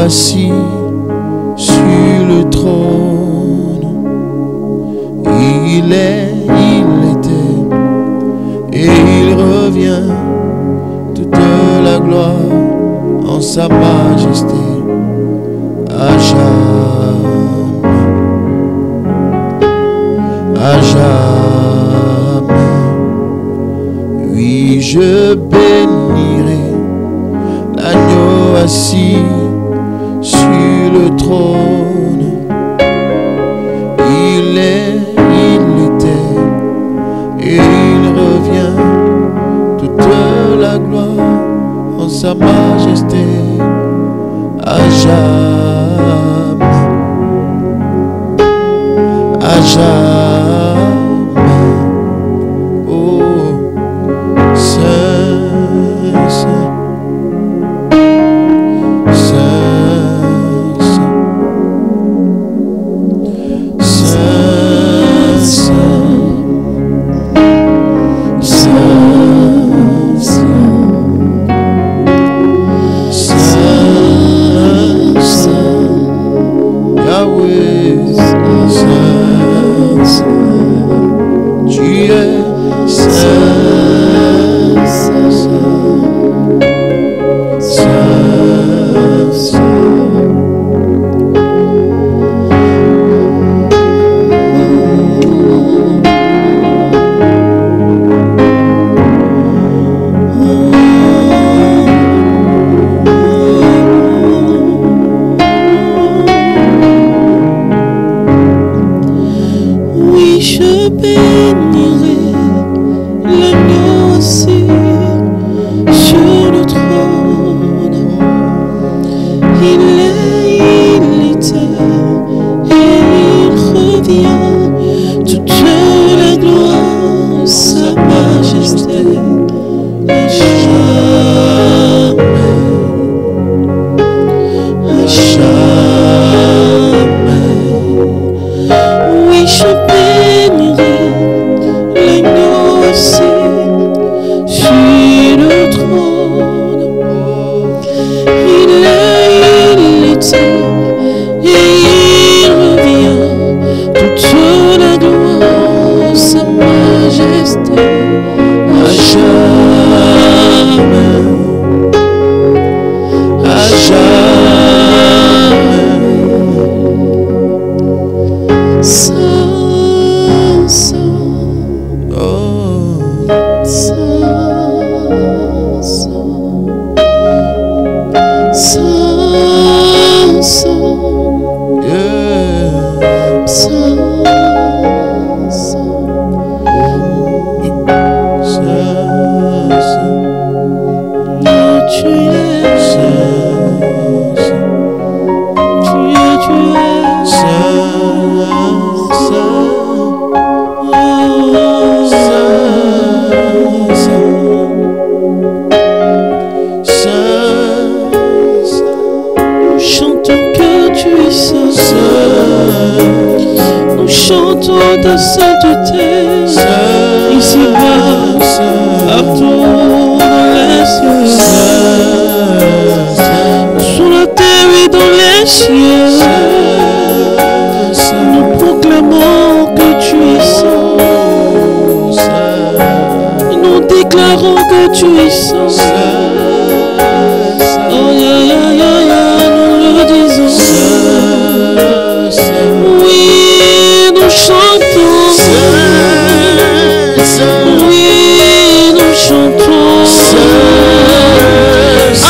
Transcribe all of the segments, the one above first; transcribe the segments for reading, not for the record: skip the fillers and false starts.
assis sur le trône. Il est, il était, et il revient, toute la gloire en sa majesté, à jamais, à jamais. Oui, je bénirai l'agneau assis sur le trône. Il est, il était, et il revient, toute la gloire en sa majesté, à jamais, à jamais. Oh, Saint, Saint, Saint, Saint, Saint, Saint, Yahweh, Saint, tu es Saint, Saint, Saint, Saint. Oui, je bénirai l'agneau assis sur le trône. Il est, il était, et il revient, toute la gloire, sa majesté, à jamais, à jamais. Oui, je bénirai l'agneau assis sur le trône. Il est, il était, et il revient, toute la gloire, sa majesté, à jamais, à jamais. Saint, Saint, Oh, Saint, Saint, Saint, Saint, yeah. Saint, Saint, Saint, tu es, Saint, tu es, Saint, Saint, oh, nous chantons que tu es saint, nous chantons ta sainteté, ici-bas, partout dans les cieux, sur la terre et dans les cieux, nous proclamons que tu es saint, nous déclarons que tu es saint, oh ya ya ya ya, nous le disons, oui, nous chantons, oui, nous chantons,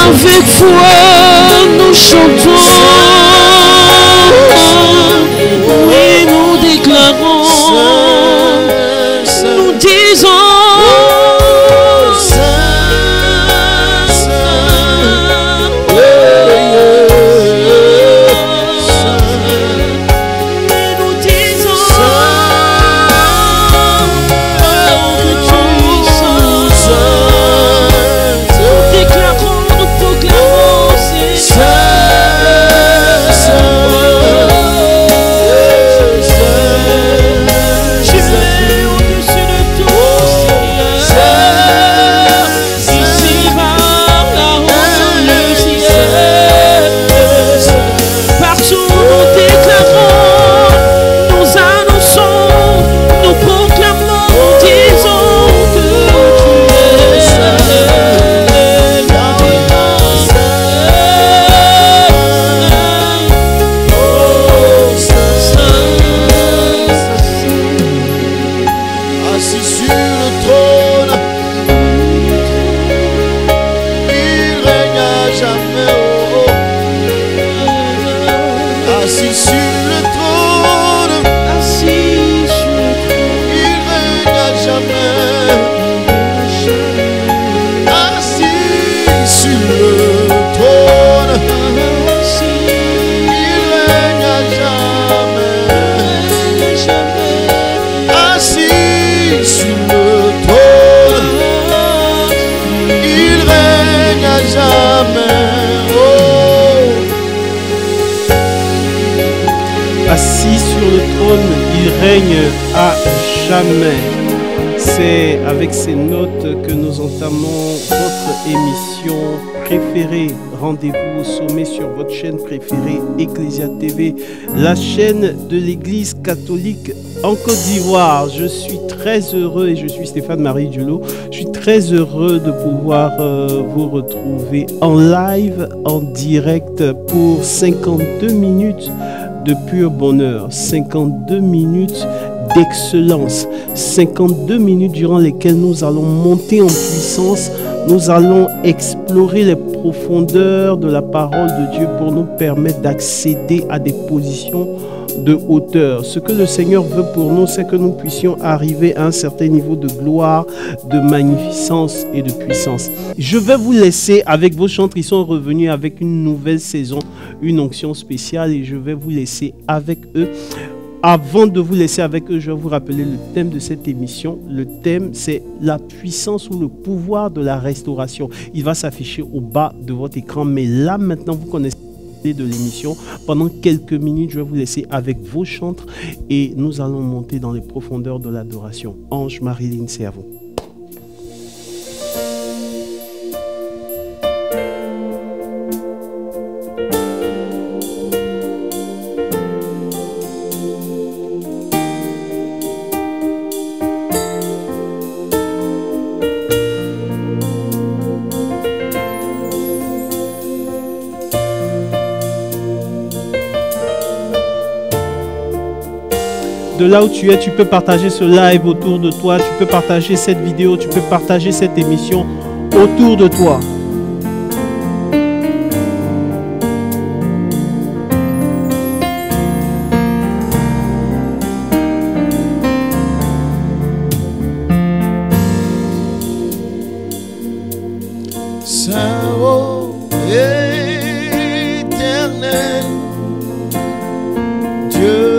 avec foi, nous chantons, oui, nous déclarons, nous disons, nous déclarons, nous annonçons, nous proclamons, disons que tu es assis sur le trône, il règne à jamais. Assis sur le trône, il règne à jamais. Assis sur le trône, il règne à jamais. Assis sur le trône, il règne à jamais. Assis sur le trône, il règne à jamais. C'est avec ces notes que nous entamons votre émission préférée. Rendez-vous au sommet sur votre chaîne préférée, Ecclesia TV, la chaîne de l'Église catholique en Côte d'Ivoire. Je suis très heureux et je suis Stéphane-Marie Diolo. Je suis très heureux de pouvoir vous retrouver en live, en direct pour 52 minutes de pur bonheur, 52 minutes d'excellence, 52 minutes durant lesquelles nous allons monter en puissance, nous allons explorer les profondeurs de la parole de Dieu pour nous permettre d'accéder à des positions de hauteur. Ce que le Seigneur veut pour nous, c'est que nous puissions arriver à un certain niveau de gloire, de magnificence et de puissance. Je vais vous laisser avec vos chantres. Ils sont revenus avec une nouvelle saison, une onction spéciale, et je vais vous laisser avec eux. Avant de vous laisser avec eux, je vais vous rappeler le thème de cette émission. Le thème, c'est la puissance ou le pouvoir de la restauration. Il va s'afficher au bas de votre écran, mais là, maintenant, vous connaissez de l'émission. Pendant quelques minutes, je vais vous laisser avec vos chantres et nous allons monter dans les profondeurs de l'adoration. Ange Marilyn, c'est à vous. De là où tu es, tu peux partager ce live autour de toi, tu peux partager cette vidéo, tu peux partager cette émission autour de toi. Saint, ô éternel, Dieu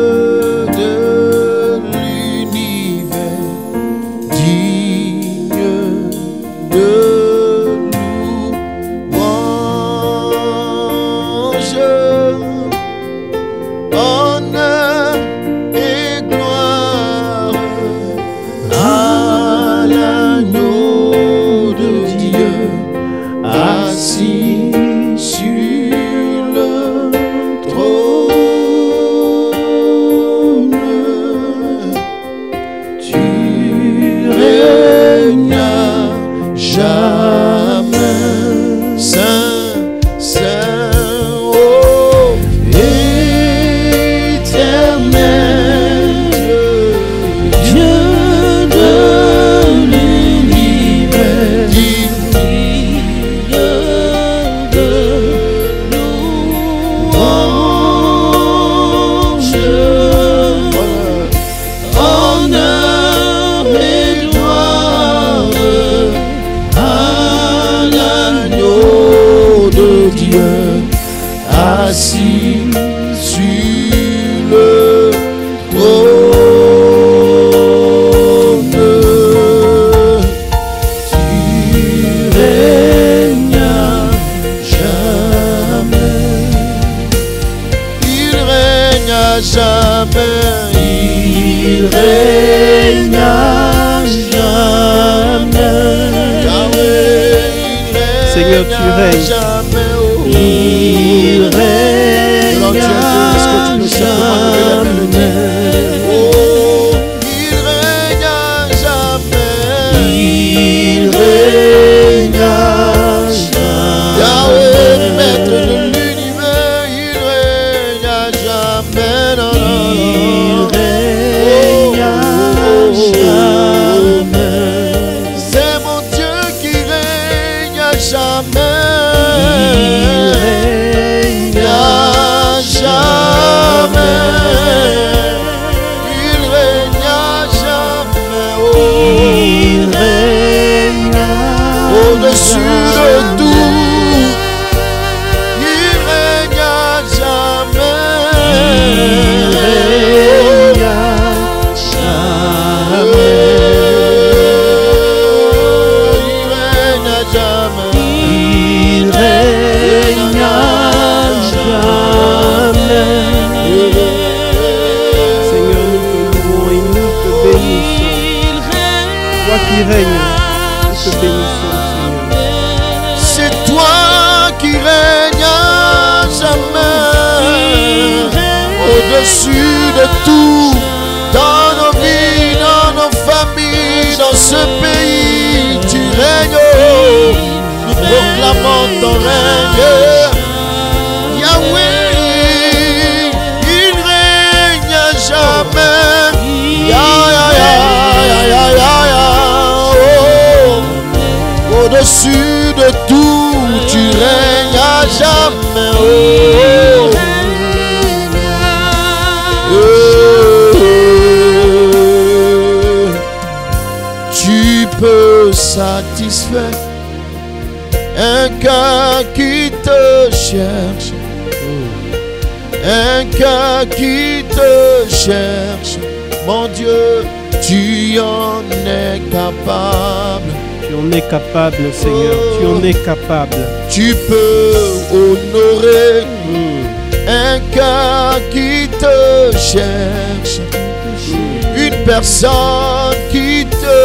Seigneur, tu règnes. Il règne. qui règne. Nous te bénissons, Seigneur. C'est toi qui règnes à jamais, au-dessus de tout, dans nos vies, dans nos familles, dans ce pays. Tu règnes, nous proclamons ton règne. Yahweh, il règne à jamais. Ya, ya, ya, ya, ya, ya, ya. Oh. Au-dessus de tout, tu règnes à jamais. Oh. Tu peux satisfaire un cœur qui te cherche, un cœur qui te cherche. Mon Dieu, tu en es capable. Tu en es capable, Seigneur. Tu en es capable. Tu peux honorer un cœur qui te cherche, une personne qui te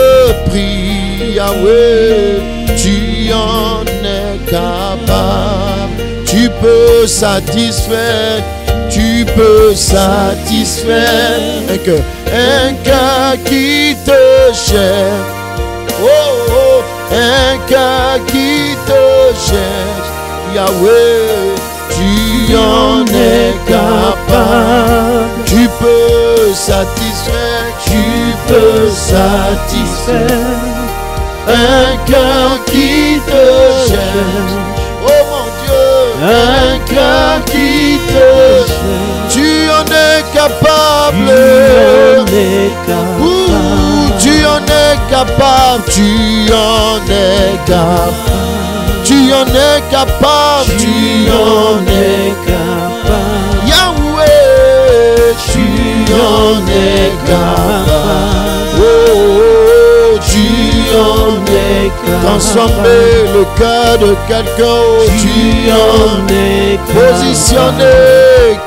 prie. Yahweh, tu en es capable. Tu peux satisfaire, tu peux satisfaire un cœur qui te cherche. Oh, oh, un cœur qui te cherche. Yahweh, tu en es capable. Tu peux satisfaire, tu peux satisfaire un cœur qui te cherche. Oh mon Dieu, un cœur qui te cherche. Tu en es capable. Tu en es capable. Tu en es capable. Tu en es capable. Tu en es capable. Yahweh, tu en es capable. Oh, tu en es capable. Transformer le cœur de quelqu'un. Tu en es capable. Positionné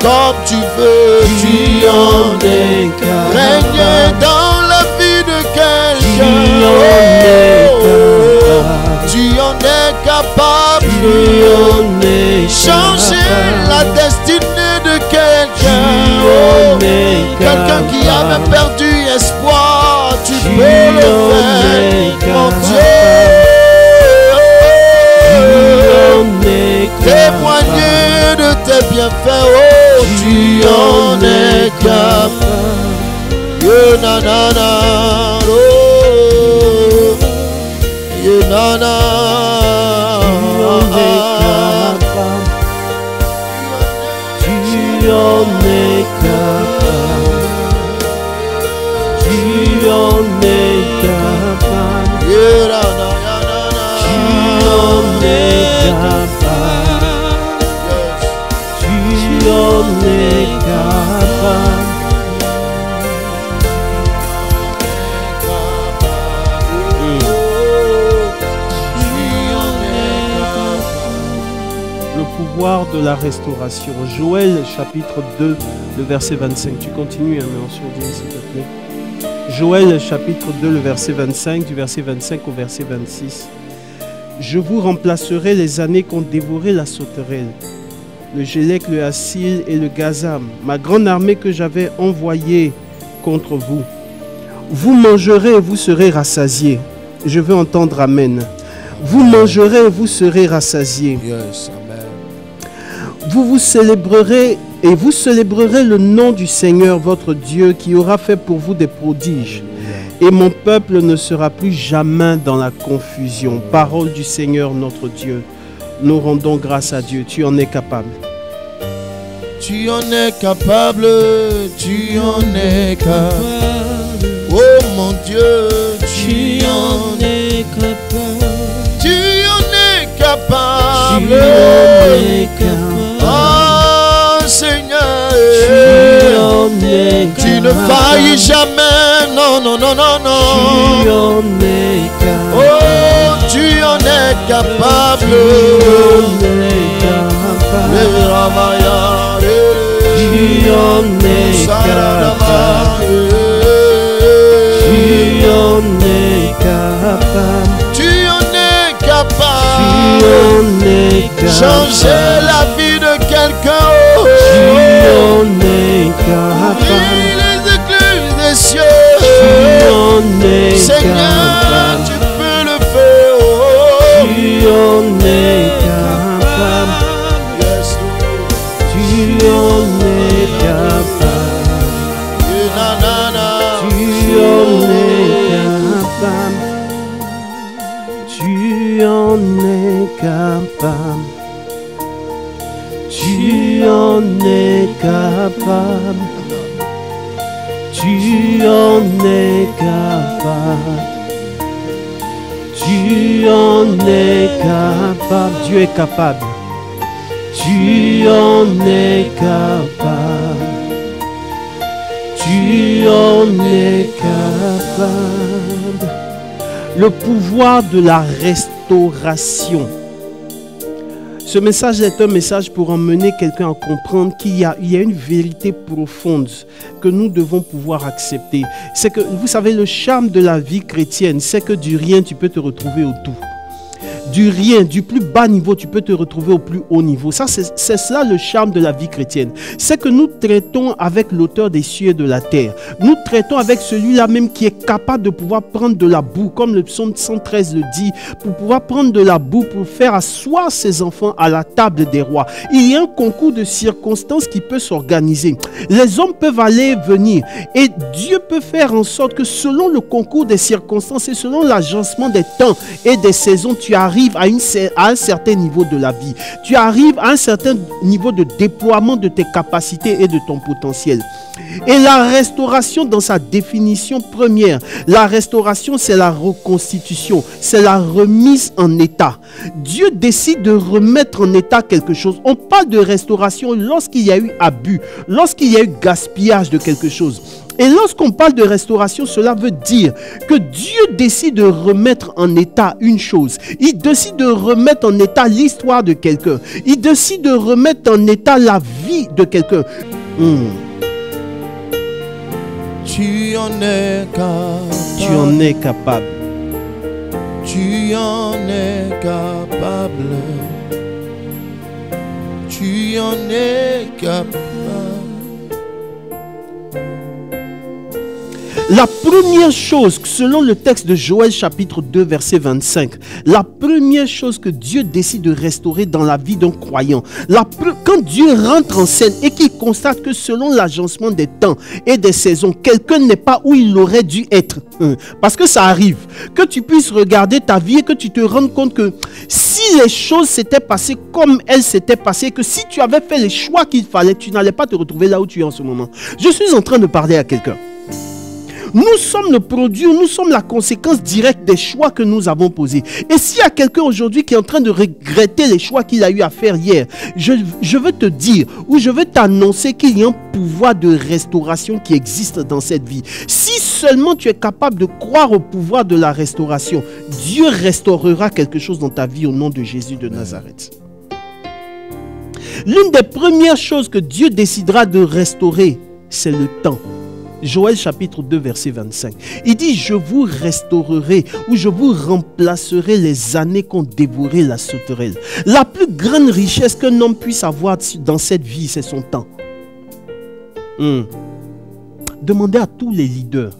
comme tu veux. Tu en es capable. Régner dans la vie de quelqu'un. Tu en es capable. Changer la destinée de quelqu'un. Quelqu'un qui avait perdu espoir, tu peux le faire, mon Dieu. Témoigner de tes bienfaits, oh, tu en es capable. Na na na, oh, na na. Tu en es capable. Tu en es capable. Tu en es capable. Tu en es capable. De la restauration. Joël chapitre 2, le verset 25. Tu continues, mais en sourdine, s'il te plaît. Joël chapitre 2, le verset 25, du verset 25 au verset 26. Je vous remplacerai les années qu'ont dévoré la sauterelle, le Gélec, le Hassil et le Gazam, ma grande armée que j'avais envoyée contre vous. Vous mangerez et vous serez rassasiés. Je veux entendre Amen. Vous mangerez et vous serez rassasiés. Yes, amen. Vous célébrerez et vous célébrerez le nom du Seigneur votre Dieu qui aura fait pour vous des prodiges. Et mon peuple ne sera plus jamais dans la confusion. Parole du Seigneur notre Dieu. Nous rendons grâce à Dieu. Tu en es capable. Tu en es capable. Tu en es capable. Oh mon Dieu. Tu en es capable. Tu en es capable. Tu en es capable. Oh Seigneur, tu ne faillis jamais, non, non, non, non, non. Oh, tu en es capable. Tu en es capable. Tu en es capable. en es capable. Changer la vie de quelqu'un. Tu en es capable. Ouvrir les écluses des cieux. Tu en es Seigneur, capable. tu peux le faire. Tu en es capable. Yes, Lord. Tu en es capable. Na, na, na. Tu en es capable. Tu en es capable. Tu en es capable. Tu en es capable. Tu en es capable. Dieu est capable. Tu en es capable. Tu en es capable. Le pouvoir de la restauration. Ce message est un message pour emmener quelqu'un à comprendre qu'il y a une vérité profonde que nous devons pouvoir accepter. C'est que, vous savez, le charme de la vie chrétienne, c'est que du rien, tu peux te retrouver au tout. Du rien, du plus bas niveau, tu peux te retrouver au plus haut niveau. Ça, c'est cela le charme de la vie chrétienne. C'est que nous traitons avec l'auteur des cieux et de la terre. Nous traitons avec celui-là même qui est capable de pouvoir prendre de la boue, comme le psaume 113 le dit, pour pouvoir prendre de la boue pour faire asseoir ses enfants à la table des rois. Il y a un concours de circonstances qui peut s'organiser. Les hommes peuvent aller et venir et Dieu peut faire en sorte que selon le concours des circonstances et selon l'agencement des temps et des saisons, tu arrives à un certain niveau de la vie. Tu arrives à un certain niveau de déploiement de tes capacités et de ton potentiel. Et la restauration dans sa définition première, la restauration c'est la reconstitution, c'est la remise en état. Dieu décide de remettre en état quelque chose. On parle de restauration lorsqu'il y a eu abus, lorsqu'il y a eu gaspillage de quelque chose. Et lorsqu'on parle de restauration, cela veut dire que Dieu décide de remettre en état une chose. Il décide de remettre en état l'histoire de quelqu'un. Il décide de remettre en état la vie de quelqu'un. Tu en es capable. Tu en es capable. Tu en es capable. Tu en es capable. La première chose, selon le texte de Joël chapitre 2 verset 25, la première chose que Dieu décide de restaurer dans la vie d'un croyant, quand Dieu rentre en scène et qu'il constate que selon l'agencement des temps et des saisons, quelqu'un n'est pas où il aurait dû être, parce que ça arrive, que tu puisses regarder ta vie et que tu te rendes compte que si les choses s'étaient passées comme elles s'étaient passées, que si tu avais fait les choix qu'il fallait, tu n'allais pas te retrouver là où tu es en ce moment. Je suis en train de parler à quelqu'un. Nous sommes le produit, nous sommes la conséquence directe des choix que nous avons posés. Et s'il y a quelqu'un aujourd'hui qui est en train de regretter les choix qu'il a eu à faire hier, je veux te dire ou je veux t'annoncer qu'il y a un pouvoir de restauration qui existe dans cette vie. Si seulement tu es capable de croire au pouvoir de la restauration, Dieu restaurera quelque chose dans ta vie au nom de Jésus de Nazareth. L'une des premières choses que Dieu décidera de restaurer, c'est le temps. Joël chapitre 2 verset 25. Il dit, je vous restaurerai ou je vous remplacerai les années qu'ont dévoré la sauterelle. La plus grande richesse qu'un homme puisse avoir dans cette vie, c'est son temps. Demandez à tous les leaders.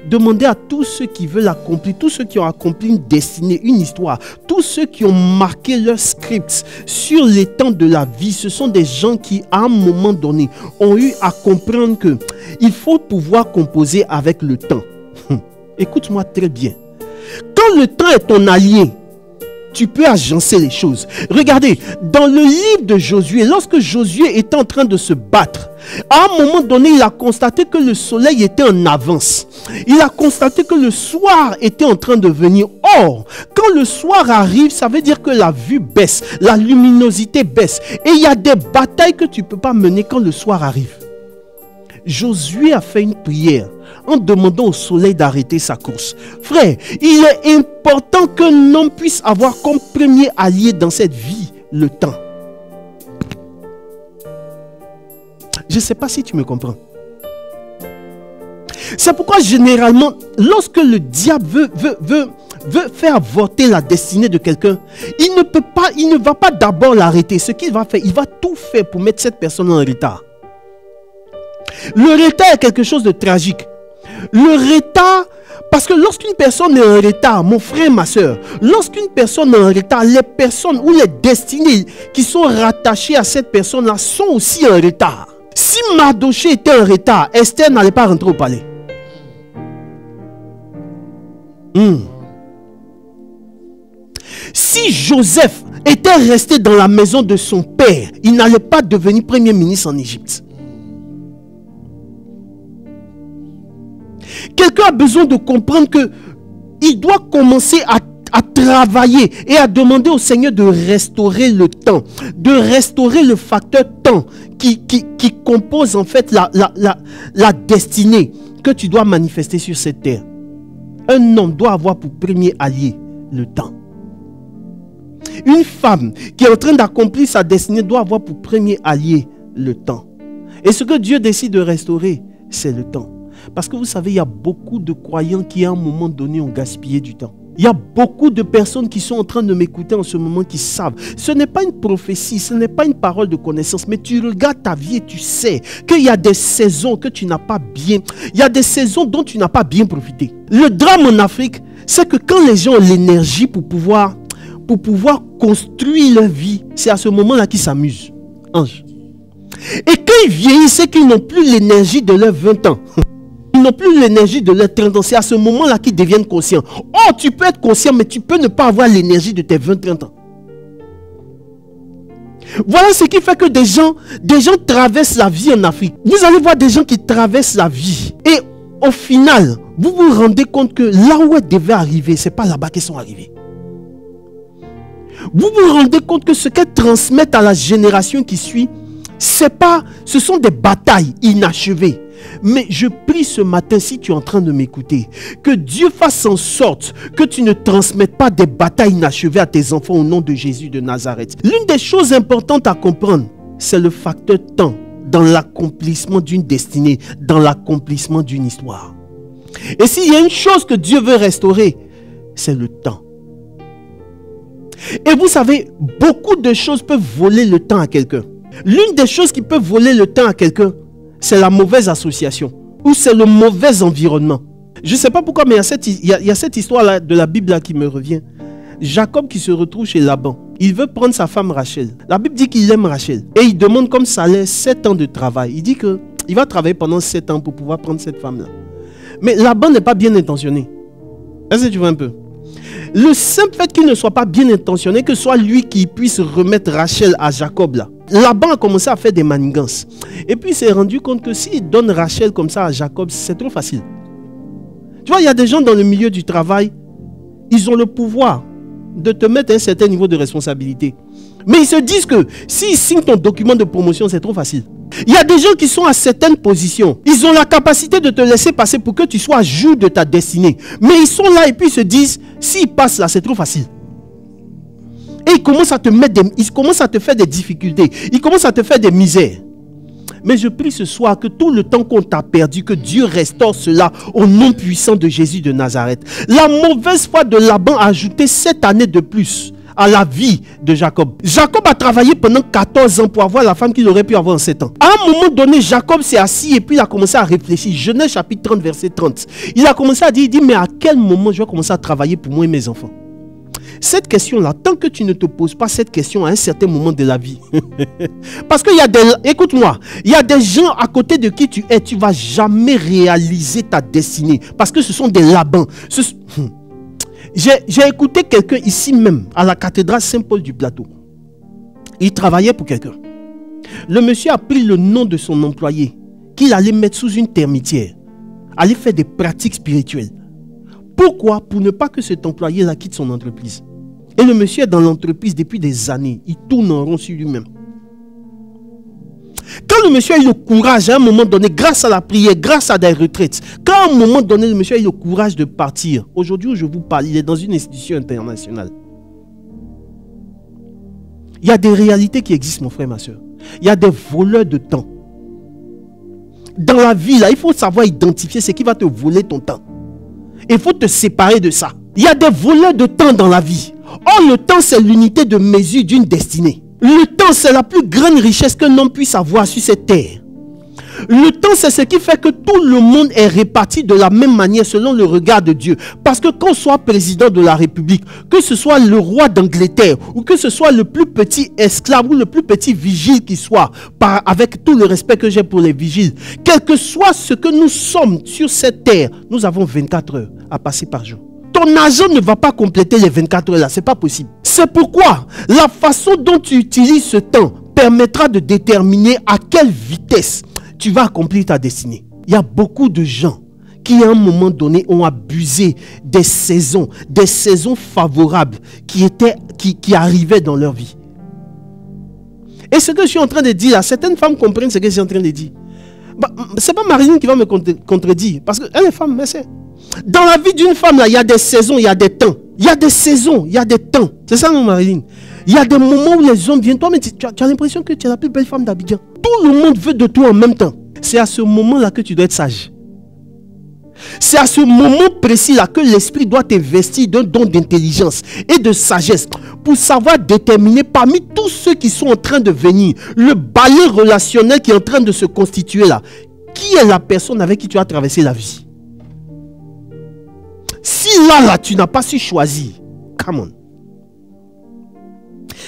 Demandez à tous ceux qui veulent accomplir, tous ceux qui ont accompli une destinée, une histoire, tous ceux qui ont marqué leur script sur les temps de la vie. Ce sont des gens qui, à un moment donné, ont eu à comprendre que il faut pouvoir composer avec le temps. Écoute-moi très bien. Quand le temps est ton allié, tu peux agencer les choses. Regardez, dans le livre de Josué, lorsque Josué était en train de se battre, à un moment donné, il a constaté que le soleil était en avance. Il a constaté que le soir était en train de venir. Or, quand le soir arrive, ça veut dire que la vue baisse, la luminosité baisse. Et il y a des batailles que tu ne peux pas mener quand le soir arrive. Josué a fait une prière en demandant au soleil d'arrêter sa course. Frère, il est important qu'un homme puisse avoir comme premier allié dans cette vie le temps. Je ne sais pas si tu me comprends. C'est pourquoi généralement, lorsque le diable veut faire avorter la destinée de quelqu'un, il ne va pas d'abord l'arrêter. Ce qu'il va faire, il va tout faire pour mettre cette personne en retard. Le retard est quelque chose de tragique. Le retard, parce que lorsqu'une personne est en retard, mon frère, ma soeur, lorsqu'une personne est en retard, les personnes ou les destinées qui sont rattachées à cette personne-là sont aussi en retard. Si Mardoché était en retard, Esther n'allait pas rentrer au palais. Si Joseph était resté dans la maison de son père, il n'allait pas devenir premier ministre en Égypte. Quelqu'un a besoin de comprendre que il doit commencer à travailler et à demander au Seigneur de restaurer le temps, de restaurer le facteur temps qui compose en fait la destinée que tu dois manifester sur cette terre. Un homme doit avoir pour premier allié le temps. Une femme qui est en train d'accomplir sa destinée doit avoir pour premier allié le temps. Et ce que Dieu décide de restaurer, c'est le temps. Parce que vous savez, il y a beaucoup de croyants qui à un moment donné ont gaspillé du temps. Il y a beaucoup de personnes qui sont en train de m'écouter en ce moment qui savent. Ce n'est pas une prophétie, ce n'est pas une parole de connaissance, mais tu regardes ta vie et tu sais qu'il y a des saisons que tu n'as pas bien, il y a des saisons dont tu n'as pas bien profité. Le drame en Afrique, c'est que quand les gens ont l'énergie pour pouvoir construire leur vie, c'est à ce moment-là qu'ils s'amusent. Ange. Et quand ils vieillissent, c'est qu'ils n'ont plus l'énergie de leurs 20 ans. Ils n'ont plus l'énergie de leurs 30 ans. C'est à ce moment-là qu'ils deviennent conscients. Oh, tu peux être conscient, mais tu peux ne pas avoir l'énergie de tes 20-30 ans. Voilà ce qui fait que des gens traversent la vie en Afrique. Vous allez voir des gens qui traversent la vie. Et au final, vous vous rendez compte que là où elles devaient arriver, ce n'est pas là-bas qu'elles sont arrivées. Vous vous rendez compte que ce qu'elles transmettent à la génération qui suit, ce sont des batailles inachevées. Mais je prie ce matin, si tu es en train de m'écouter, que Dieu fasse en sorte que tu ne transmettes pas des batailles inachevées à tes enfants au nom de Jésus de Nazareth. L'une des choses importantes à comprendre, c'est le facteur temps dans l'accomplissement d'une destinée, dans l'accomplissement d'une histoire. Et s'il y a une chose que Dieu veut restaurer, c'est le temps. Et vous savez, beaucoup de choses peuvent voler le temps à quelqu'un. L'une des choses qui peut voler le temps à quelqu'un, c'est la mauvaise association ou c'est le mauvais environnement. Je ne sais pas pourquoi, mais il y a cette histoire-là de la Bible là qui me revient. Jacob qui se retrouve chez Laban. Il veut prendre sa femme Rachel. La Bible dit qu'il aime Rachel. Et il demande comme salaire 7 ans de travail. Il dit qu'il va travailler pendant 7 ans pour pouvoir prendre cette femme-là. Mais Laban n'est pas bien intentionné. Est-ce que tu vois un peu? Le simple fait qu'il ne soit pas bien intentionné, que ce soit lui qui puisse remettre Rachel à Jacob là. Laban a commencé à faire des manigances. Et puis il s'est rendu compte que s'il donne Rachel comme ça à Jacob, c'est trop facile. Tu vois, il y a des gens dans le milieu du travail, ils ont le pouvoir de te mettre à un certain niveau de responsabilité. Mais ils se disent que s'ils signent ton document de promotion, c'est trop facile. Il y a des gens qui sont à certaines positions. Ils ont la capacité de te laisser passer pour que tu sois à jour de ta destinée. Mais ils sont là et puis ils se disent, s'ils passent là, c'est trop facile. Et ils commencent à te faire des difficultés. Ils commencent à te faire des misères. Mais je prie ce soir que tout le temps qu'on t'a perdu, que Dieu restaure cela au nom puissant de Jésus de Nazareth. La mauvaise foi de Laban a ajouté 7 années de plus à la vie de Jacob. Jacob a travaillé pendant 14 ans pour avoir la femme qu'il aurait pu avoir en 7 ans. À un moment donné, Jacob s'est assis et puis il a commencé à réfléchir. Genèse chapitre 30, verset 30. Il a commencé à dire, mais à quel moment je vais commencer à travailler pour moi et mes enfants? Cette question-là, tant que tu ne te poses pas cette question à un certain moment de la vie, parce qu'il y a des... Écoute-moi, il y a des gens à côté de qui tu es, tu ne vas jamais réaliser ta destinée, parce que ce sont des Labans. J'ai écouté quelqu'un ici même, à la cathédrale Saint-Paul du Plateau. Il travaillait pour quelqu'un. Le monsieur a pris le nom de son employé, qu'il allait mettre sous une termitière, aller faire des pratiques spirituelles. Pourquoi? Pour ne pas que cet employé-là quitte son entreprise. Et le monsieur est dans l'entreprise depuis des années. Il tourne en rond sur lui-même. Quand le monsieur a eu le courage, à un moment donné, grâce à la prière, grâce à des retraites, quand à un moment donné, le monsieur a eu le courage de partir, aujourd'hui où je vous parle, il est dans une institution internationale. Il y a des réalités qui existent, mon frère, ma soeur. Il y a des voleurs de temps. Dans la vie, là, il faut savoir identifier ce qui va te voler ton temps. Il faut te séparer de ça. Il y a des voleurs de temps dans la vie. Or, le temps, c'est l'unité de mesure d'une destinée. Le temps, c'est la plus grande richesse qu'un homme puisse avoir sur cette terre. Le temps, c'est ce qui fait que tout le monde est réparti de la même manière selon le regard de Dieu. Parce que qu'on soit président de la République, que ce soit le roi d'Angleterre, ou que ce soit le plus petit esclave ou le plus petit vigile qui soit, avec tout le respect que j'ai pour les vigiles, quel que soit ce que nous sommes sur cette terre, nous avons 24 heures à passer par jour. Ton argent ne va pas compléter les 24 heures là, c'est pas possible. C'est pourquoi la façon dont tu utilises ce temps permettra de déterminer à quelle vitesse tu vas accomplir ta destinée. Il y a beaucoup de gens qui à un moment donné ont abusé des saisons favorables qui arrivaient dans leur vie. Et ce que je suis en train de dire là, certaines femmes comprennent ce que je suis en train de dire. C'est pas Marilyn qui va me contredire, parce qu'elle est femme, mais c'est... Dans la vie d'une femme, là, il y a des saisons, il y a des temps. Il y a des saisons, il y a des temps. C'est ça, non, Marilyn? Il y a des moments où les hommes viennent. Toi, mais tu as l'impression que tu es la plus belle femme d'Abidjan. Tout le monde veut de toi en même temps. C'est à ce moment-là que tu dois être sage. C'est à ce moment précis-là que l'esprit doit t'investir d'un don d'intelligence et de sagesse pour savoir déterminer parmi tous ceux qui sont en train de venir, le balai relationnel qui est en train de se constituer là, qui est la personne avec qui tu as traversé la vie. Si là, tu n'as pas su choisir, come on.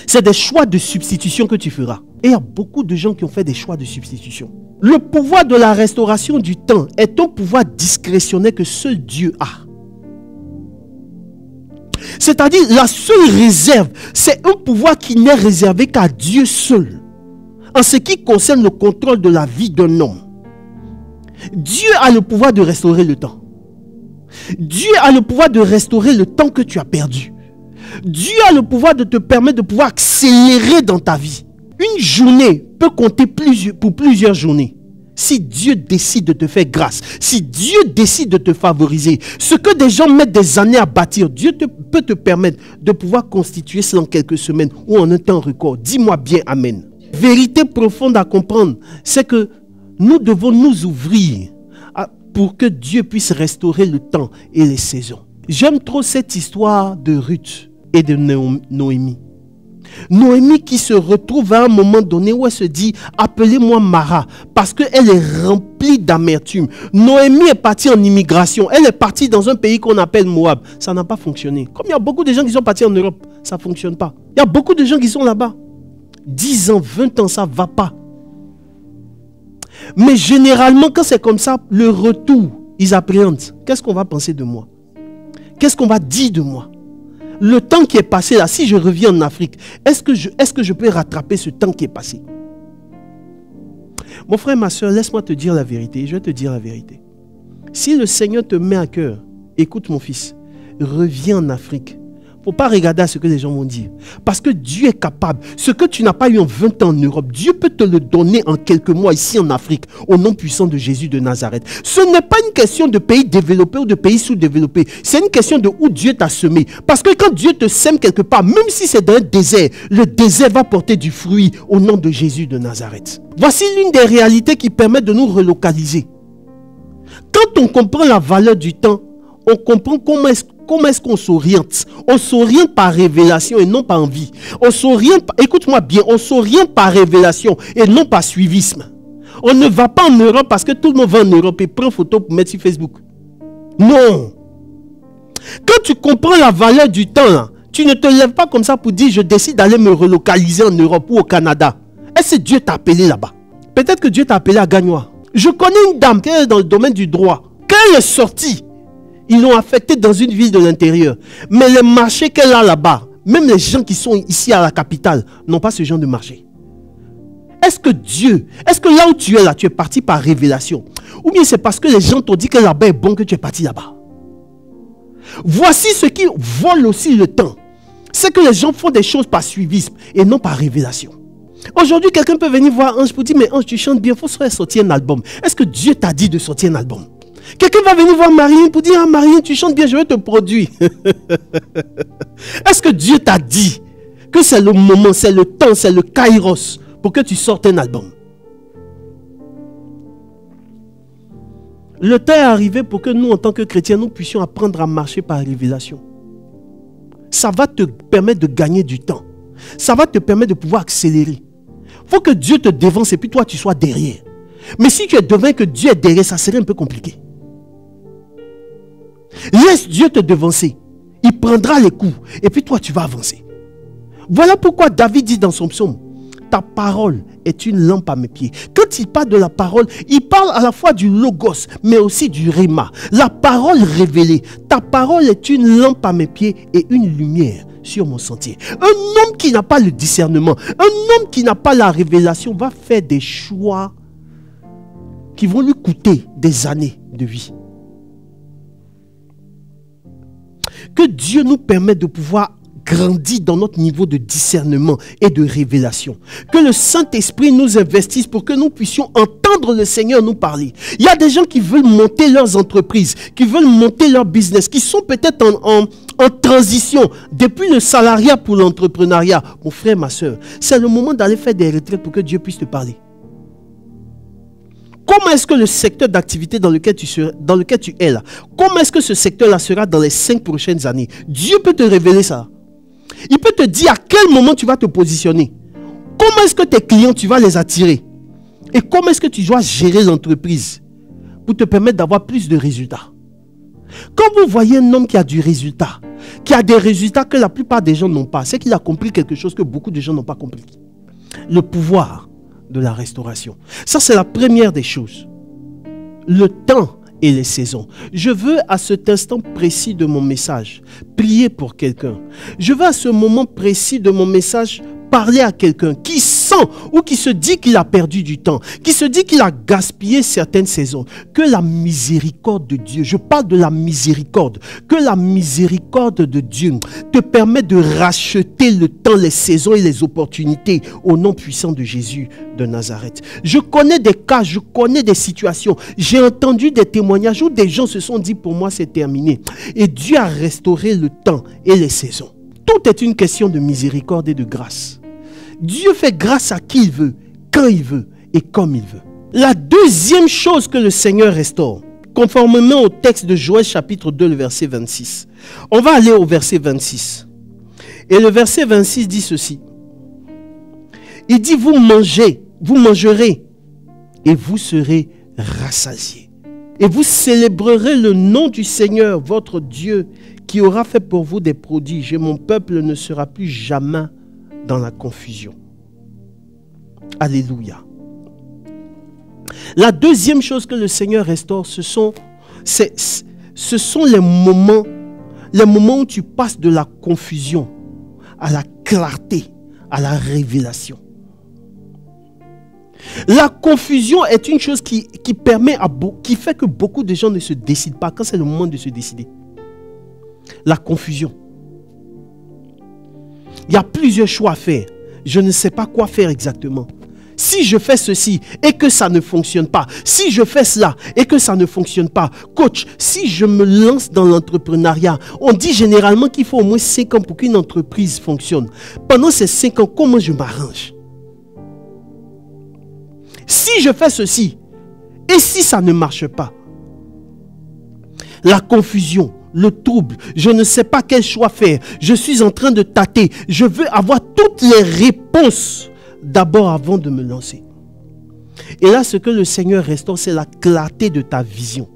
C'est des choix de substitution que tu feras. Et il y a beaucoup de gens qui ont fait des choix de substitution. Le pouvoir de la restauration du temps est un pouvoir discrétionnaire que seul Dieu a. C'est-à-dire, la seule réserve, c'est un pouvoir qui n'est réservé qu'à Dieu seul. En ce qui concerne le contrôle de la vie d'un homme. Dieu a le pouvoir de restaurer le temps. Dieu a le pouvoir de restaurer le temps que tu as perdu. Dieu a le pouvoir de te permettre de pouvoir accélérer dans ta vie. Une journée peut compter pour plusieurs journées. Si Dieu décide de te faire grâce, si Dieu décide de te favoriser, ce que des gens mettent des années à bâtir, Dieu peut te permettre de pouvoir constituer cela en quelques semaines ou en un temps record. Dis-moi bien amen. Vérité profonde à comprendre, c'est que nous devons nous ouvrir pour que Dieu puisse restaurer le temps et les saisons. J'aime trop cette histoire de Ruth et de Noémie. Noémie qui se retrouve à un moment donné où elle se dit « Appelez-moi Mara » parce qu'elle est remplie d'amertume. Noémie est partie en immigration. Elle est partie dans un pays qu'on appelle Moab. Ça n'a pas fonctionné. Comme il y a beaucoup de gens qui sont partis en Europe, ça ne fonctionne pas. Il y a beaucoup de gens qui sont là-bas. 10 ans, 20 ans, ça ne va pas. Mais généralement, quand c'est comme ça, le retour, ils appréhendent. Qu'est-ce qu'on va penser de moi? Qu'est-ce qu'on va dire de moi? Le temps qui est passé là, si je reviens en Afrique, est-ce que je peux rattraper ce temps qui est passé? Mon frère, ma soeur, laisse-moi te dire la vérité. Je vais te dire la vérité. Si le Seigneur te met à cœur, écoute mon fils, reviens en Afrique. Il ne faut pas regarder à ce que les gens vont dire. Parce que Dieu est capable. Ce que tu n'as pas eu en 20 ans en Europe, Dieu peut te le donner en quelques mois ici en Afrique, au nom puissant de Jésus de Nazareth. Ce n'est pas une question de pays développés ou de pays sous-développés. C'est une question de où Dieu t'a semé. Parce que quand Dieu te sème quelque part, même si c'est dans un désert, le désert va porter du fruit au nom de Jésus de Nazareth. Voici l'une des réalités qui permet de nous relocaliser. Quand on comprend la valeur du temps, on comprend comment est-ce qu'on s'oriente. On s'oriente par révélation et non par envie. On s'oriente, écoute-moi bien, on s'oriente par révélation et non par suivisme. On ne va pas en Europe parce que tout le monde va en Europe et prend photo pour mettre sur Facebook. Non. Quand tu comprends la valeur du temps, là, tu ne te lèves pas comme ça pour dire je décide d'aller me relocaliser en Europe ou au Canada. Est-ce que Dieu t'a appelé là-bas? Peut-être que Dieu t'a appelé à Gagnois. Je connais une dame qui est dans le domaine du droit. Quand elle est sortie, ils l'ont affectée dans une ville de l'intérieur. Mais les marchés qu'elle a là-bas, même les gens qui sont ici à la capitale, n'ont pas ce genre de marché. Est-ce que là où tu es là, tu es parti par révélation? Ou bien c'est parce que les gens t'ont dit que là-bas est bon que tu es parti là-bas? Voici ce qui vole aussi le temps. C'est que les gens font des choses par suivisme et non par révélation. Aujourd'hui, quelqu'un peut venir voir Ange pour dire, mais Ange, tu chantes bien, il faut sortir un album. Est-ce que Dieu t'a dit de sortir un album? Quelqu'un va venir voir Marine pour dire, ah Marine, tu chantes bien, je vais te produire. Est-ce que Dieu t'a dit que c'est le moment, c'est le temps, c'est le kairos pour que tu sortes un album? Le temps est arrivé pour que nous, en tant que chrétiens, nous puissions apprendre à marcher par révélation. ça va te permettre de gagner du temps. Ça va te permettre de pouvoir accélérer. Il faut que Dieu te devance et puis toi tu sois derrière. Mais si tu es devant que Dieu est derrière, ça serait un peu compliqué. Laisse Dieu te devancer. Il prendra les coups et puis toi tu vas avancer. Voilà pourquoi David dit dans son psaume, ta parole est une lampe à mes pieds. Quand il parle de la parole, il parle à la fois du logos, mais aussi du rhéma. La parole révélée. Ta parole est une lampe à mes pieds et une lumière sur mon sentier. Un homme qui n'a pas le discernement, un homme qui n'a pas la révélation va faire des choix qui vont lui coûter des années de vie. Que Dieu nous permette de pouvoir grandir dans notre niveau de discernement et de révélation. Que le Saint-Esprit nous investisse pour que nous puissions entendre le Seigneur nous parler. Il y a des gens qui veulent monter leurs entreprises, qui veulent monter leur business, qui sont peut-être en transition depuis le salariat pour l'entrepreneuriat. Mon frère, ma soeur, c'est le moment d'aller faire des retraites pour que Dieu puisse te parler. Comment est-ce que le secteur d'activité dans lequel tu es là, comment est-ce que ce secteur-là sera dans les 5 prochaines années? Dieu peut te révéler ça. Il peut te dire à quel moment tu vas te positionner. Comment est-ce que tes clients, tu vas les attirer? Et comment est-ce que tu dois gérer l'entreprise pour te permettre d'avoir plus de résultats? Quand vous voyez un homme qui a du résultat, qui a des résultats que la plupart des gens n'ont pas, c'est qu'il a compris quelque chose que beaucoup de gens n'ont pas compris. Le pouvoir de la restauration. Ça, c'est la première des choses. Le temps et les saisons. Je veux à cet instant précis de mon message prier pour quelqu'un. Je veux à ce moment précis de mon message parler à quelqu'un qui sent ou qui se dit qu'il a perdu du temps, qui se dit qu'il a gaspillé certaines saisons. Que la miséricorde de Dieu, je parle de la miséricorde, que la miséricorde de Dieu te permet de racheter le temps, les saisons et les opportunités au nom puissant de Jésus de Nazareth. Je connais des cas, je connais des situations, j'ai entendu des témoignages où des gens se sont dit pour moi c'est terminé. Et Dieu a restauré le temps et les saisons. Tout est une question de miséricorde et de grâce. Dieu fait grâce à qui il veut, quand il veut et comme il veut. La deuxième chose que le Seigneur restaure, conformément au texte de Joël chapitre 2, le verset 26. On va aller au verset 26. Et le verset 26 dit ceci. Il dit, vous mangerez et vous serez rassasiés. Et vous célébrerez le nom du Seigneur, votre Dieu, qui aura fait pour vous des prodiges. Et mon peuple ne sera plus jamais dans la confusion. Alléluia. La deuxième chose que le Seigneur restaure, ce sont les moments où tu passes de la confusion à la clarté, à la révélation. La confusion est une chose qui fait que beaucoup de gens ne se décident pas quand c'est le moment de se décider. La confusion. Il y a plusieurs choix à faire. Je ne sais pas quoi faire exactement. Si je fais ceci et que ça ne fonctionne pas, si je fais cela et que ça ne fonctionne pas, coach, si je me lance dans l'entrepreneuriat, on dit généralement qu'il faut au moins 5 ans pour qu'une entreprise fonctionne. Pendant ces 5 ans, comment je m'arrange? Si je fais ceci et si ça ne marche pas, la confusion, le trouble, je ne sais pas quel choix faire, je suis en train de tâter, je veux avoir toutes les réponses d'abord avant de me lancer. Et là, ce que le Seigneur restaure, c'est la clarté de ta vision.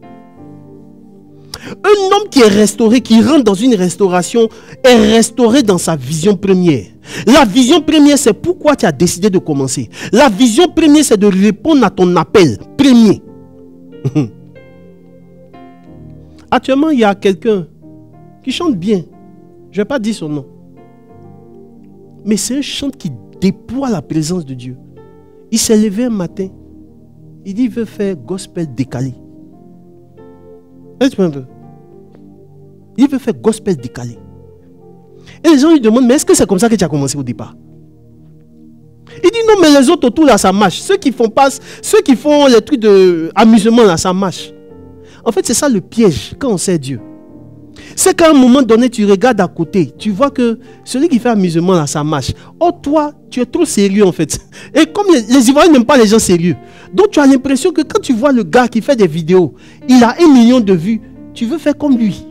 Un homme qui est restauré, qui rentre dans une restauration, est restauré dans sa vision première. La vision première, c'est pourquoi tu as décidé de commencer. La vision première, c'est de répondre à ton appel premier. Actuellement, il y a quelqu'un qui chante bien. Je ne vais pas dire son nom. Mais c'est un chant qui déploie la présence de Dieu. Il s'est levé un matin. Il dit, il veut faire gospel décalé. Est-ce que tu veux? Il veut faire gospel décalé. Et les gens lui demandent, mais est-ce que c'est comme ça que tu as commencé au départ? Il dit, non, mais les autres autour, là, ça marche. Ceux qui font les trucs d'amusement, là, ça marche. En fait, c'est ça le piège quand on sait Dieu. C'est qu'à un moment donné, tu regardes à côté, tu vois que celui qui fait amusement, là, ça marche. Oh, toi, tu es trop sérieux, en fait. Et comme les Ivoiriens n'aiment pas les gens sérieux, donc tu as l'impression que quand tu vois le gars qui fait des vidéos, il a 1 million de vues, tu veux faire comme lui.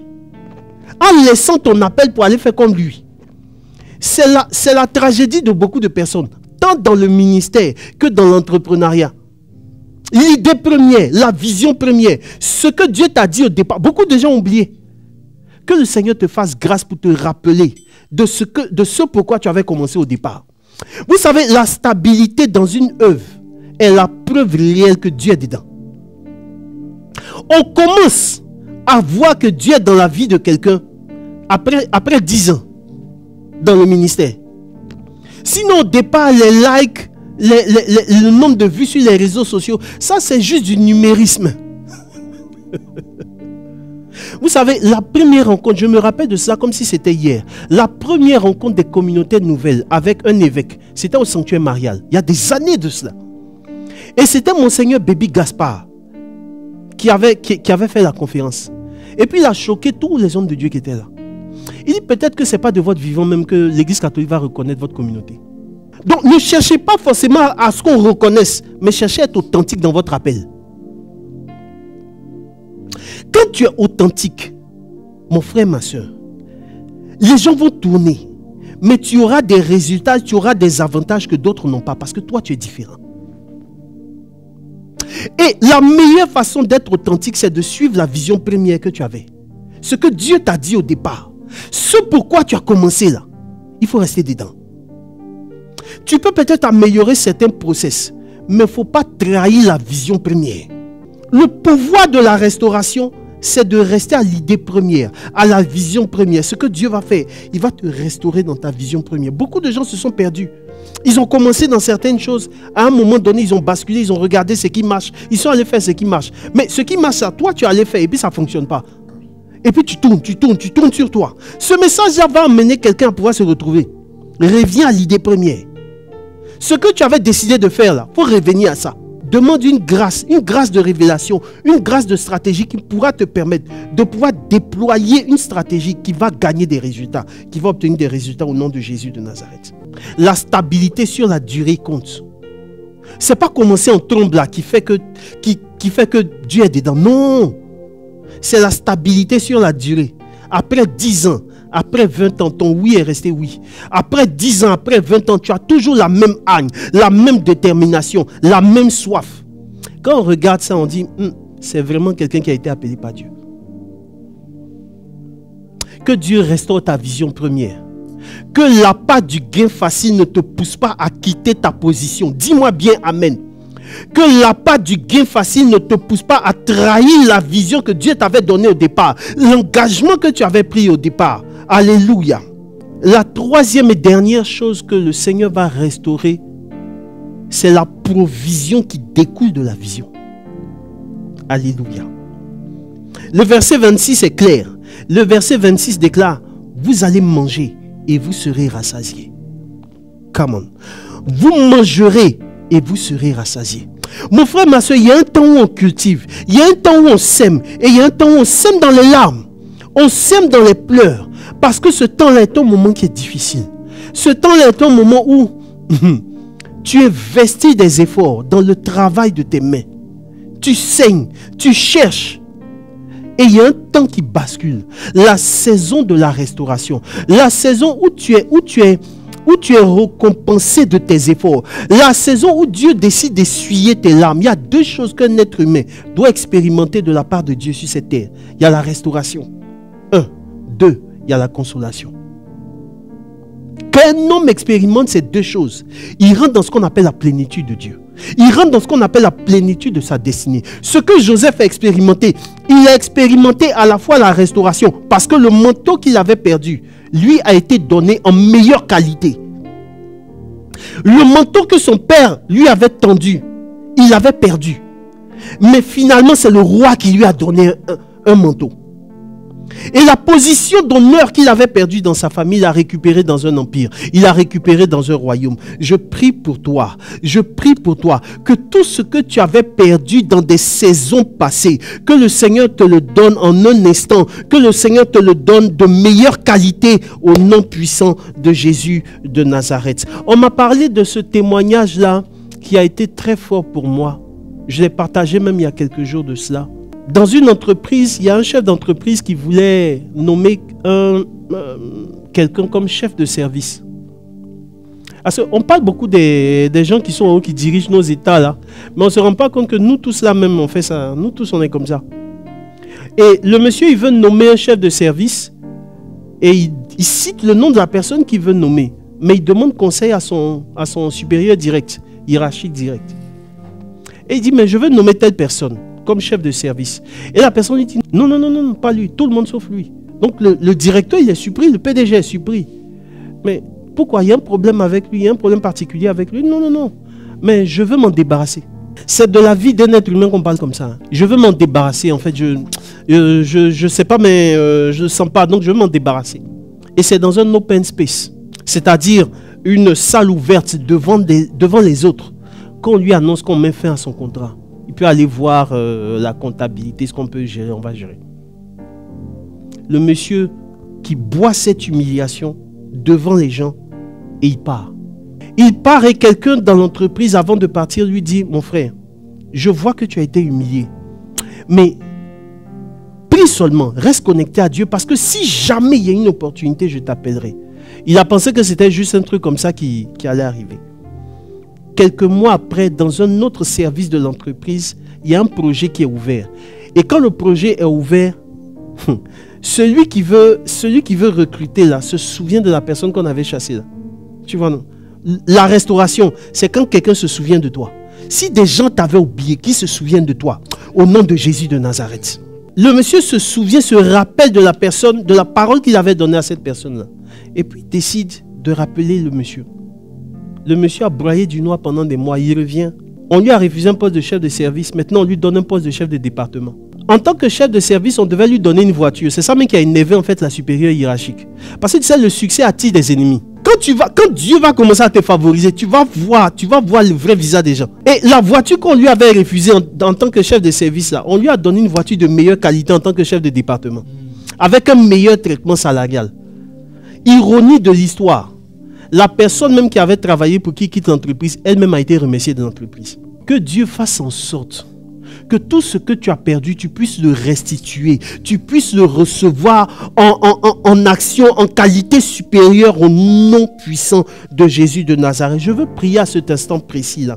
en laissant ton appel pour aller faire comme lui. C'est la tragédie de beaucoup de personnes, tant dans le ministère que dans l'entrepreneuriat. L'idée première, la vision première, ce que Dieu t'a dit au départ. Beaucoup de gens ont oublié. Que le Seigneur te fasse grâce pour te rappeler de ce pourquoi tu avais commencé au départ. Vous savez, la stabilité dans une œuvre est la preuve réelle que Dieu est dedans. On commence à voir que Dieu est dans la vie de quelqu'un après 10 ans dans le ministère. Sinon, au départ, les likes, le nombre de vues sur les réseaux sociaux, ça c'est juste du numérisme. Vous savez, la première rencontre, je me rappelle de ça comme si c'était hier. La première rencontre des communautés nouvelles avec un évêque, c'était au sanctuaire marial. Il y a des années de cela. Et c'était Monseigneur Baby Gaspard qui avait fait la conférence. Et puis il a choqué tous les hommes de Dieu qui étaient là. Il dit peut-être que ce n'est pas de votre vivant même que l'Église catholique va reconnaître votre communauté. Donc ne cherchez pas forcément à ce qu'on reconnaisse, mais cherchez à être authentique dans votre appel. Quand tu es authentique, mon frère, ma soeur, les gens vont tourner, mais tu auras des résultats, tu auras des avantages que d'autres n'ont pas, parce que toi, tu es différent. Et la meilleure façon d'être authentique, c'est de suivre la vision première que tu avais. Ce que Dieu t'a dit au départ. Ce pourquoi tu as commencé là. Il faut rester dedans. Tu peux peut-être améliorer certains process, mais il ne faut pas trahir la vision première. Le pouvoir de la restauration, c'est de rester à l'idée première, à la vision première. Ce que Dieu va faire, il va te restaurer dans ta vision première. Beaucoup de gens se sont perdus. Ils ont commencé dans certaines choses. À un moment donné, ils ont basculé, ils ont regardé ce qui marche. Ils sont allés faire ce qui marche. Mais ce qui marche, ça, toi, tu allais faire et puis ça ne fonctionne pas. Et puis tu tournes sur toi. Ce message-là va amener quelqu'un à pouvoir se retrouver. Reviens à l'idée première. Ce que tu avais décidé de faire là, il faut revenir à ça. Demande une grâce de révélation, une grâce de stratégie qui pourra te permettre de pouvoir déployer une stratégie qui va gagner des résultats, qui va obtenir des résultats au nom de Jésus de Nazareth. La stabilité sur la durée compte. Ce n'est pas commencer en trombe là qui fait que Dieu est dedans. Non. C'est la stabilité sur la durée. Après 10 ans, après 20 ans, ton oui est resté oui. Après 10 ans, après 20 ans, tu as toujours la même hargne, la même détermination, la même soif. Quand on regarde ça, on dit, c'est vraiment quelqu'un qui a été appelé par Dieu. Que Dieu restaure ta vision première. Que l'appât du gain facile ne te pousse pas à quitter ta position. Dis-moi bien amen. Que l'appât du gain facile ne te pousse pas à trahir la vision que Dieu t'avait donnée au départ. L'engagement que tu avais pris au départ. Alléluia. La troisième et dernière chose que le Seigneur va restaurer, c'est la provision qui découle de la vision. Alléluia. Le verset 26 est clair. Le verset 26 déclare, vous allez manger et vous serez rassasiés. Come on. Vous mangerez et vous serez rassasiés. Mon frère, ma soeur, il y a un temps où on cultive, il y a un temps où on sème, et il y a un temps où on sème dans les larmes, on sème dans les pleurs, parce que ce temps-là est un moment qui est difficile. Ce temps-là est un moment où tu investis des efforts dans le travail de tes mains. Tu saignes, tu cherches. Et il y a un temps qui bascule. La saison de la restauration. La saison où tu es récompensé de tes efforts. La saison où Dieu décide d'essuyer tes larmes. Il y a deux choses qu'un être humain doit expérimenter de la part de Dieu sur cette terre. Il y a la restauration. 1. 2. Il y a la consolation. Quand un homme expérimente ces deux choses, il rentre dans ce qu'on appelle la plénitude de Dieu. Il rentre dans ce qu'on appelle la plénitude de sa destinée. Ce que Joseph a expérimenté, il a expérimenté à la fois la restauration, parce que le manteau qu'il avait perdu, lui a été donné en meilleure qualité. Le manteau que son père lui avait tendu, il l'avait perdu. Mais finalement, c'est le roi qui lui a donné un manteau. Et la position d'honneur qu'il avait perdue dans sa famille, il l'a récupéré dans un empire. Il l'a récupéré dans un royaume. Je prie pour toi que tout ce que tu avais perdu dans des saisons passées, que le Seigneur te le donne en un instant, que le Seigneur te le donne de meilleure qualité au nom puissant de Jésus de Nazareth. On m'a parlé de ce témoignage-là qui a été très fort pour moi. Je l'ai partagé même il y a quelques jours de cela. Dans une entreprise, il y a un chef d'entreprise qui voulait nommer quelqu'un comme chef de service. Parce qu'on parle beaucoup des gens qui sont en haut, qui dirigent nos États là, mais on ne se rend pas compte que nous tous là même on fait ça. Nous tous on est comme ça. Et le monsieur il veut nommer un chef de service et il cite le nom de la personne qu'il veut nommer, mais il demande conseil à son supérieur direct, hiérarchique direct. Et il dit mais je veux nommer telle personne comme chef de service. Et la personne il dit non, non, non, non, pas lui, tout le monde sauf lui. Donc le directeur il est surpris, le PDG est surpris. Mais pourquoi? Il y a un problème avec lui, il y a un problème particulier avec lui? Non, non, non. Mais je veux m'en débarrasser. C'est de la vie d'un être humain qu'on parle comme ça. Je veux m'en débarrasser. En fait, je sais pas, mais je ne sens pas. Donc, je veux m'en débarrasser. Et c'est dans un open space. C'est-à-dire une salle ouverte devant les autres. Qu'on lui annonce qu'on met fin à son contrat. Il peut aller voir la comptabilité, ce qu'on peut gérer, on va gérer. Le monsieur qui boit cette humiliation devant les gens, et il part. Il part et quelqu'un dans l'entreprise, avant de partir, lui dit, mon frère, je vois que tu as été humilié. Mais prie seulement, reste connecté à Dieu, parce que si jamais il y a une opportunité, je t'appellerai. Il a pensé que c'était juste un truc comme ça qui allait arriver. Quelques mois après, dans un autre service de l'entreprise, il y a un projet qui est ouvert. Et quand le projet est ouvert, celui qui veut recruter là se souvient de la personne qu'on avait chassée là. Tu vois, non? La restauration, c'est quand quelqu'un se souvient de toi. Si des gens t'avaient oublié, qui se souviennent de toi, au nom de Jésus de Nazareth. Le monsieur se souvient, se rappelle de la personne, de la parole qu'il avait donnée à cette personne-là. Et puis décide de rappeler le monsieur. Le monsieur a broyé du noir pendant des mois, il revient. On lui a refusé un poste de chef de service, maintenant on lui donne un poste de chef de département. En tant que chef de service, on devait lui donner une voiture. C'est ça même qui a énervé en fait la supérieure hiérarchique. Parce que tu sais, le succès attire des ennemis. Quand Dieu va commencer à te favoriser, tu vas voir le vrai visage des gens. Et la voiture qu'on lui avait refusée en tant que chef de service, là, on lui a donné une voiture de meilleure qualité en tant que chef de département. Avec un meilleur traitement salarial. Ironie de l'histoire. La personne même qui avait travaillé pour qui quitte l'entreprise, elle-même a été remerciée de l'entreprise. Que Dieu fasse en sorte que tout ce que tu as perdu, tu puisses le restituer, tu puisses le recevoir en action, en qualité supérieure au nom puissant de Jésus de Nazareth. Je veux prier à cet instant précis là.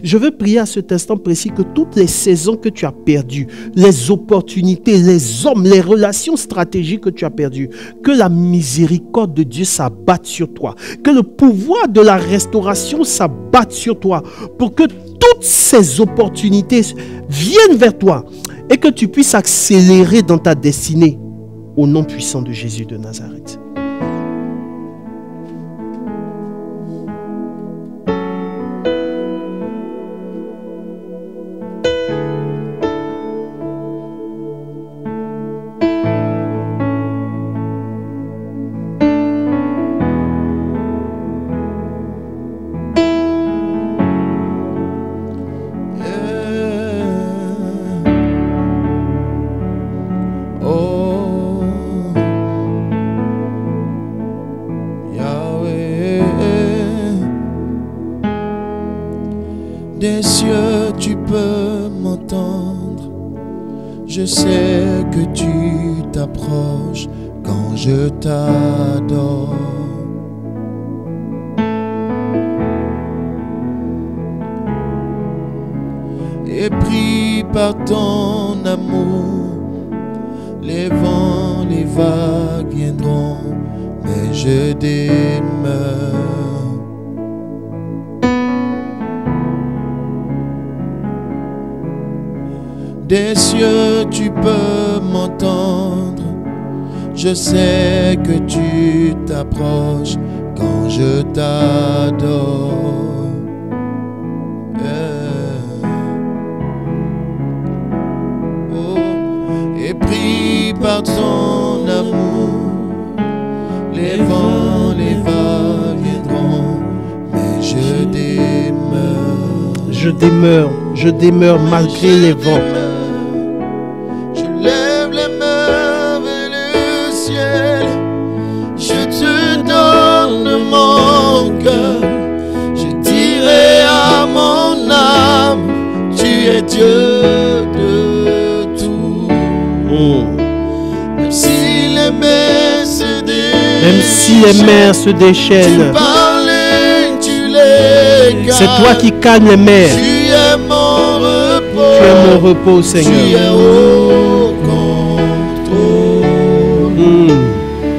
Je veux prier à cet instant précis que toutes les saisons que tu as perdues, les opportunités, les hommes, les relations stratégiques que tu as perdues, que la miséricorde de Dieu s'abatte sur toi, que le pouvoir de la restauration s'abatte sur toi, pour que toutes ces opportunités viennent vers toi et que tu puisses accélérer dans ta destinée au nom puissant de Jésus de Nazareth. Des cieux, tu peux m'entendre. Je sais que tu t'approches quand je t'adore. Et pris par ton amour, les vents, les vagues viendront, mais je demeure. Des cieux, tu peux m'entendre. Je sais que tu t'approches quand je t'adore. Et pris par ton amour, les vents, les vagues viendront, mais Je demeure malgré les vents. Lève les mains vers le ciel, je te donne mon cœur, je dirai à mon âme, tu es Dieu de tout. Même si les mers Même si les mers se déchaînent, Tu parlais, tu les c'est toi qui calmes les mers. Tu es mon repos. Tu es mon repos, Tu es Seigneur. au contrôle.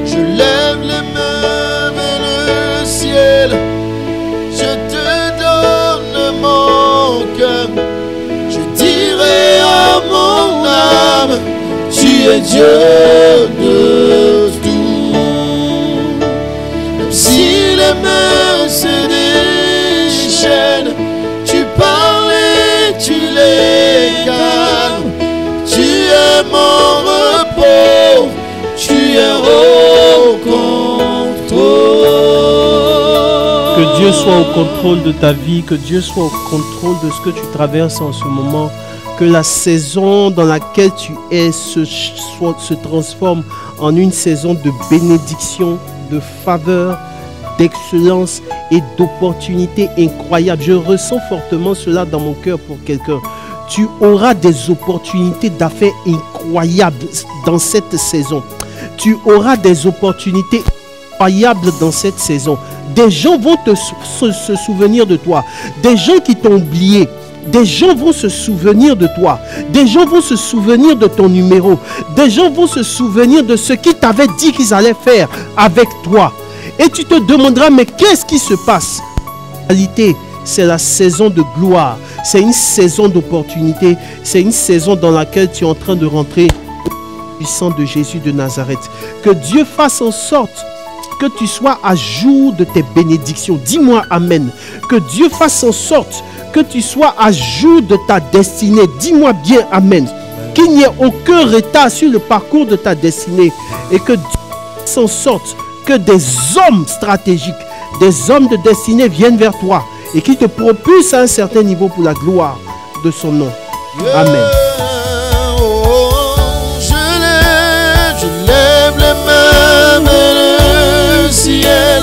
Je lève les mains vers le ciel. Je te donne mon cœur. Je dirai à mon âme, tu es Dieu de tout. Même si les mers se déchaînent, tu parles et tu les calmes. Tu es mon repos, tu es au contrôle. Que Dieu soit au contrôle de ta vie, que Dieu soit au contrôle de ce que tu traverses en ce moment, que la saison dans laquelle tu es se transforme en une saison de bénédiction, de faveur, d'excellence et d'opportunités incroyables. Je ressens fortement cela dans mon cœur pour quelqu'un. Tu auras des opportunités d'affaires incroyables dans cette saison. Tu auras des opportunités incroyables dans cette saison. Des gens vont se souvenir de toi. Des gens qui t'ont oublié. Des gens vont se souvenir de toi. Des gens vont se souvenir de ton numéro. Des gens vont se souvenir de ce qu'ils t'avaient dit qu'ils allaient faire avec toi. Et tu te demanderas, mais qu'est-ce qui se passe? En réalité, c'est la saison de gloire. C'est une saison d'opportunité. C'est une saison dans laquelle tu es en train de rentrer au puissant de Jésus de Nazareth. Que Dieu fasse en sorte que tu sois à jour de tes bénédictions. Dis-moi Amen. Que Dieu fasse en sorte que tu sois à jour de ta destinée. Dis-moi bien Amen. Qu'il n'y ait aucun retard sur le parcours de ta destinée. Et que Dieu fasse en sorte que des hommes stratégiques, des hommes de destinée viennent vers toi et qui te propulsent à un certain niveau pour la gloire de son nom. Amen. Je lève les mains vers le ciel.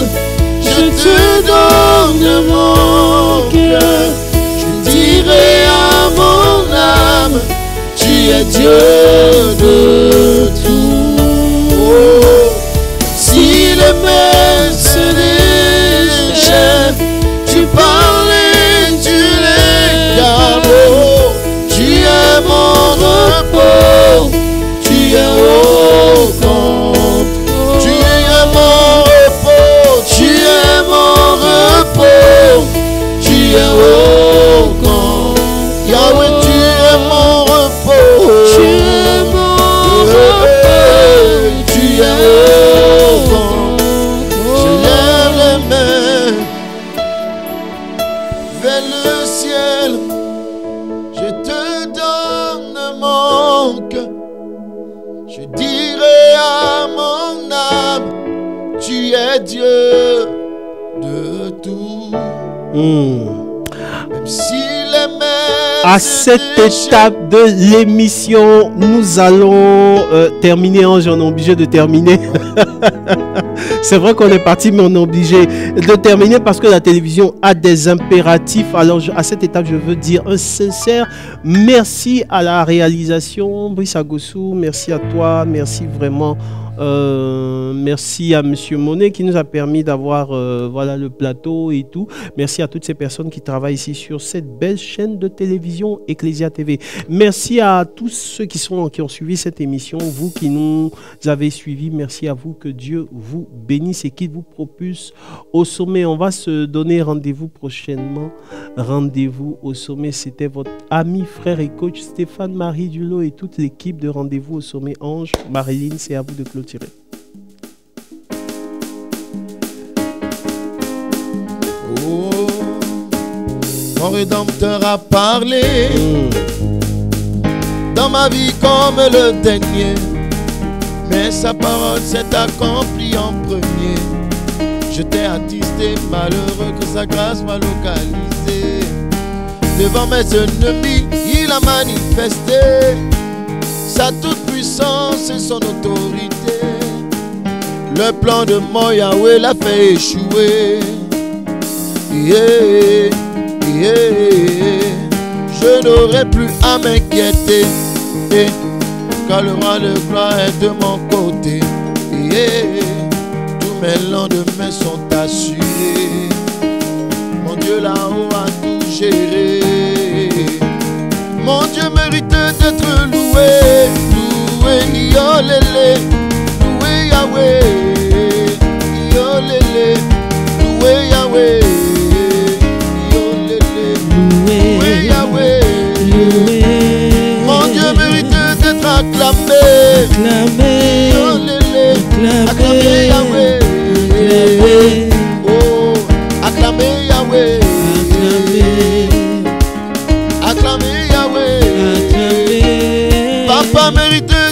Je te donne mon cœur. Je dirai à mon âme, tu es Dieu de tout. Oh, si les mers se déchaînent, tu parles et tu les gardes. Oh, tu es mon repos, tu es au contrôle. Tu es mon repos, tu es mon repos, tu es au contrôle. Yahweh, tu es mon repos, tu es mon repos, tu es au contrôle. Je lève les mains vers le ciel. Je te donne mon cœur. Je dirai à mon âme, tu es Dieu de tout. Même si les mers À se cette déchaînent, étape de l'émission, nous allons terminer. On est obligé de terminer. C'est vrai qu'on est parti, mais on est obligé de terminer parce que la télévision a des impératifs. Alors, à cette étape, je veux dire un sincère merci à la réalisation. Brice Agossou, merci à toi. Merci vraiment. Merci à Monsieur Monet qui nous a permis d'avoir voilà, le plateau et tout. Merci à toutes ces personnes qui travaillent ici sur cette belle chaîne de télévision Ecclesia TV. Merci à tous ceux qui ont suivi cette émission, vous qui nous avez suivis. Merci à vous, que Dieu vous bénisse et qu'il vous propulse au sommet. On va se donner rendez-vous prochainement. Rendez-vous au sommet. C'était votre ami, frère et coach Stéphane Marie Dulot et toute l'équipe de Rendez-vous au sommet. Ange, Marilyn, c'est à vous de clôturer. oh, mon Rédempteur a parlé dans ma vie comme le dernier, mais sa parole s'est accomplie en premier. J'étais attristé, malheureux que sa grâce m'a localisé. Devant mes ennemis, il a manifesté sa toute-puissance et son autorité. Le plan de mon Yahweh l'a fait échouer. Yeah, yeah. Je n'aurai plus à m'inquiéter, car le roi de gloire est de mon côté. Yeah. Tous mes lendemains sont assurés. Mon Dieu là-haut a tout géré. Mon Dieu mérite d'être loué, loué, yolélé, loué Yahweh, yolélé, loué Yahweh, yolélé, loué Yahweh, loué. Mon Dieu mérite d'être acclamé, acclamé, yolélé, acclamé Yahweh, acclamé, oh, acclamé Yahweh, acclamé, acclamé Yahweh, acclamé. Papa mérite